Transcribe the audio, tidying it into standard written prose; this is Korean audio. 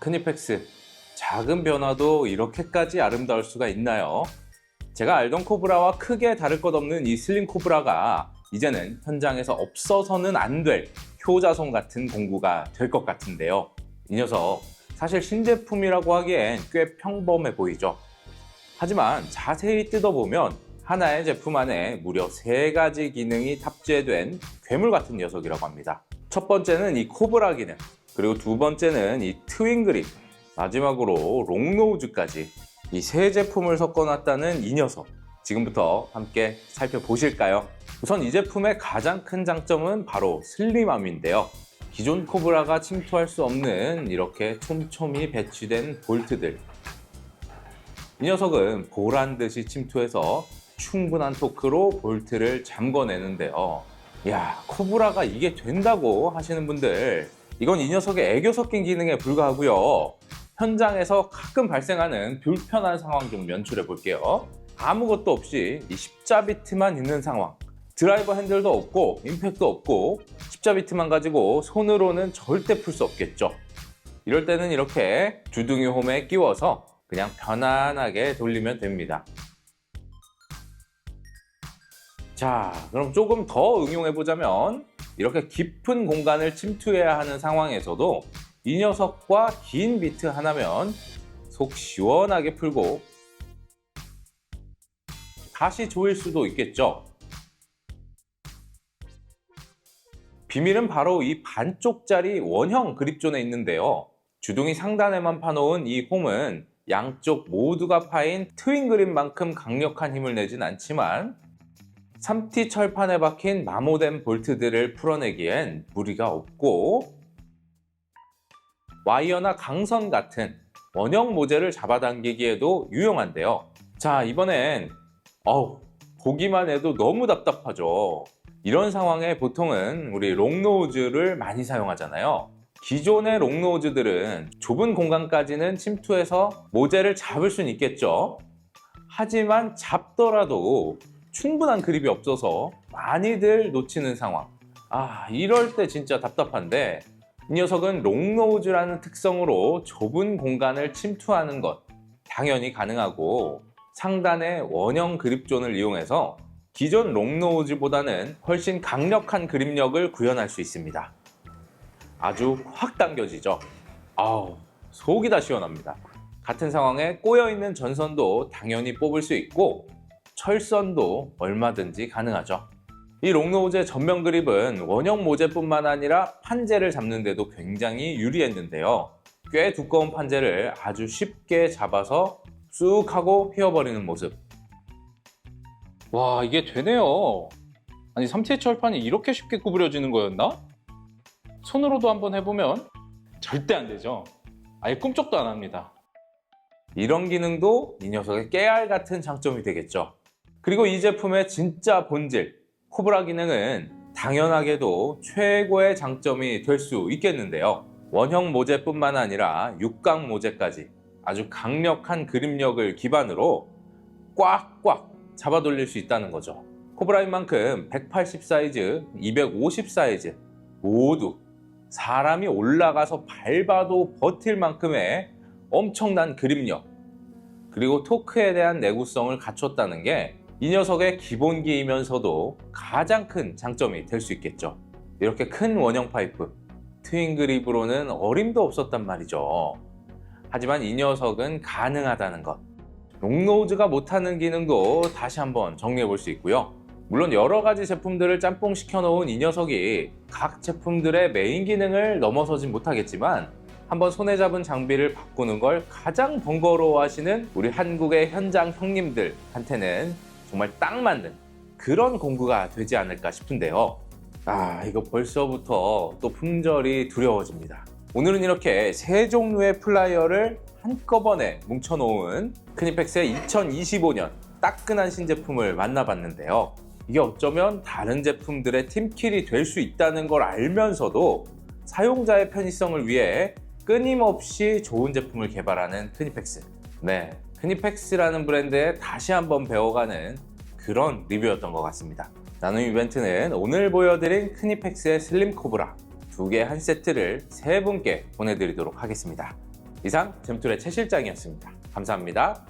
크니펙스. 작은 변화도 이렇게까지 아름다울 수가 있나요? 제가 알던 코브라와 크게 다를 것 없는 이 슬림 코브라가 이제는 현장에서 없어서는 안 될 효자손 같은 공구가 될 것 같은데요. 이 녀석 사실 신제품이라고 하기엔 꽤 평범해 보이죠. 하지만 자세히 뜯어보면 하나의 제품 안에 무려 3가지 기능이 탑재된 괴물 같은 녀석이라고 합니다. 첫 번째는 이 코브라 기능, 그리고 두 번째는 이 트윈 그립, 마지막으로 롱노우즈까지 이 세 제품을 섞어놨다는 이 녀석, 지금부터 함께 살펴보실까요? 우선 이 제품의 가장 큰 장점은 바로 슬림함인데요. 기존 코브라가 침투할 수 없는 이렇게 촘촘히 배치된 볼트들, 이 녀석은 보란듯이 침투해서 충분한 토크로 볼트를 잠궈내는데요. 야, 코브라가 이게 된다고 하시는 분들, 이건 이 녀석의 애교 섞인 기능에 불과하고요. 현장에서 가끔 발생하는 불편한 상황 좀 연출해 볼게요. 아무것도 없이 이 십자비트만 있는 상황, 드라이버 핸들도 없고 임팩도 없고 십자비트만 가지고 손으로는 절대 풀 수 없겠죠. 이럴 때는 이렇게 주둥이 홈에 끼워서 그냥 편안하게 돌리면 됩니다. 자, 그럼 조금 더 응용해 보자면 이렇게 깊은 공간을 침투해야 하는 상황에서도 이 녀석과 긴 비트 하나면 속 시원하게 풀고 다시 조일 수도 있겠죠. 비밀은 바로 이 반쪽짜리 원형 그립존에 있는데요. 주둥이 상단에만 파놓은 이 홈은 양쪽 모두가 파인 트윈 그립만큼 강력한 힘을 내진 않지만 3T 철판에 박힌 마모된 볼트들을 풀어내기엔 무리가 없고 와이어나 강선 같은 원형 모재를 잡아당기기에도 유용한데요. 자, 이번엔 보기만 해도 너무 답답하죠. 이런 상황에 보통은 우리 롱노우즈를 많이 사용하잖아요. 기존의 롱노우즈들은 좁은 공간까지는 침투해서 모재를 잡을 수는 있겠죠. 하지만 잡더라도 충분한 그립이 없어서 많이들 놓치는 상황. 이럴 때 진짜 답답한데 이 녀석은 롱노우즈라는 특성으로 좁은 공간을 침투하는 것 당연히 가능하고 상단의 원형 그립존을 이용해서 기존 롱노우즈보다는 훨씬 강력한 그립력을 구현할 수 있습니다. 아주 확 당겨지죠. 속이 다 시원합니다. 같은 상황에 꼬여있는 전선도 당연히 뽑을 수 있고 철선도 얼마든지 가능하죠. 이 롱노우즈의 전면 그립은 원형 모재뿐만 아니라 판재를 잡는 데도 굉장히 유리했는데요. 꽤 두꺼운 판재를 아주 쉽게 잡아서 쑥 하고 휘어버리는 모습. 와, 이게 되네요. 아니, 3T 철판이 이렇게 쉽게 구부려지는 거였나? 손으로도 한번 해보면 절대 안 되죠. 아예 꿈쩍도 안 합니다. 이런 기능도 이 녀석의 깨알 같은 장점이 되겠죠. 그리고 이 제품의 진짜 본질, 코브라 기능은 당연하게도 최고의 장점이 될 수 있겠는데요. 원형 모재뿐만 아니라 육각 모재까지 아주 강력한 그립력을 기반으로 꽉꽉 잡아 돌릴 수 있다는 거죠. 코브라인 만큼 180 사이즈, 250 사이즈 모두 사람이 올라가서 밟아도 버틸 만큼의 엄청난 그립력, 그리고 토크에 대한 내구성을 갖췄다는 게 이 녀석의 기본기이면서도 가장 큰 장점이 될 수 있겠죠. 이렇게 큰 원형 파이프, 트윈 그립으로는 어림도 없었단 말이죠. 하지만 이 녀석은 가능하다는 것, 롱노우즈가 못하는 기능도 다시 한번 정리해 볼 수 있고요. 물론 여러 가지 제품들을 짬뽕 시켜 놓은 이 녀석이 각 제품들의 메인 기능을 넘어서진 못하겠지만 한번 손에 잡은 장비를 바꾸는 걸 가장 번거로워 하시는 우리 한국의 현장 형님들한테는 정말 딱 맞는 그런 공구가 되지 않을까 싶은데요. 이거 벌써부터 또 품절이 두려워집니다. 오늘은 이렇게 세 종류의 플라이어를 한꺼번에 뭉쳐놓은 크니펙스의 2025년 따끈한 신제품을 만나봤는데요. 이게 어쩌면 다른 제품들의 팀킬이 될 수 있다는 걸 알면서도 사용자의 편의성을 위해 끊임없이 좋은 제품을 개발하는 크니펙스. 네, 크니펙스라는 브랜드에 다시 한번 배워가는 그런 리뷰였던 것 같습니다. 나눔 이벤트는 오늘 보여드린 크니펙스의 슬림 코브라 2개 한 세트를 3분께 보내드리도록 하겠습니다. 이상 잼툴의 최 실장이었습니다. 감사합니다.